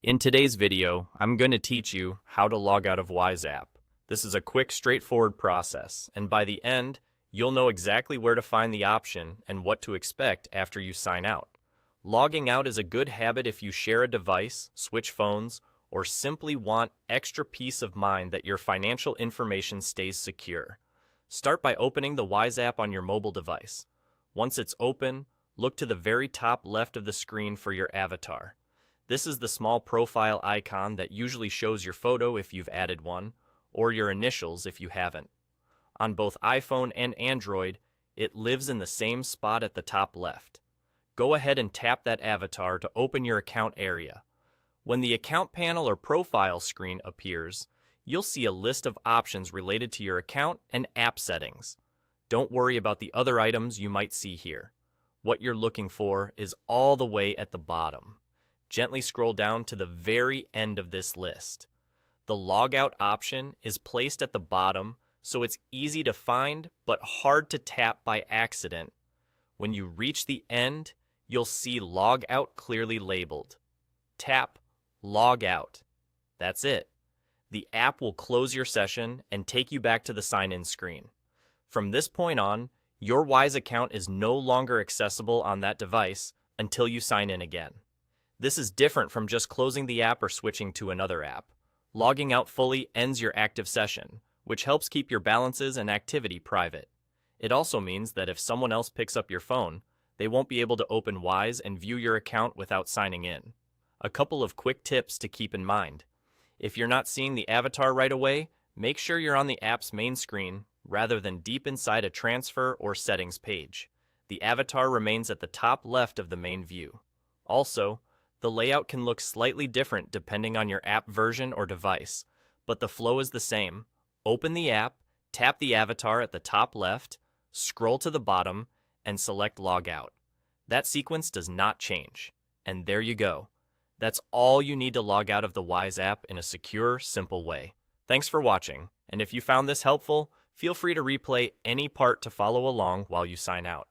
In today's video, I'm going to teach you how to log out of Wise app. This is a quick, straightforward process, and by the end, you'll know exactly where to find the option and what to expect after you sign out. Logging out is a good habit if you share a device, switch phones, or simply want extra peace of mind that your financial information stays secure. Start by opening the Wise app on your mobile device. Once it's open, look to the very top left of the screen for your avatar. This is the small profile icon that usually shows your photo if you've added one, or your initials if you haven't. On both iPhone and Android, it lives in the same spot at the top left. Go ahead and tap that avatar to open your account area. When the account panel or profile screen appears, you'll see a list of options related to your account and app settings. Don't worry about the other items you might see here. What you're looking for is all the way at the bottom. Gently scroll down to the very end of this list. The logout option is placed at the bottom, so it's easy to find but hard to tap by accident. When you reach the end, you'll see log out clearly labeled. Tap log out. That's it. The app will close your session and take you back to the sign-in screen. From this point on, your Wise account is no longer accessible on that device until you sign in again. This is different from just closing the app or switching to another app. Logging out fully ends your active session, which helps keep your balances and activity private. It also means that if someone else picks up your phone, they won't be able to open Wise and view your account without signing in. A couple of quick tips to keep in mind. If you're not seeing the avatar right away, make sure you're on the app's main screen rather than deep inside a transfer or settings page. The avatar remains at the top left of the main view. Also, the layout can look slightly different depending on your app version or device, but the flow is the same. Open the app, tap the avatar at the top left, scroll to the bottom, and select Log Out. That sequence does not change. And there you go. That's all you need to log out of the Wise app in a secure, simple way. Thanks for watching, and if you found this helpful, feel free to replay any part to follow along while you sign out.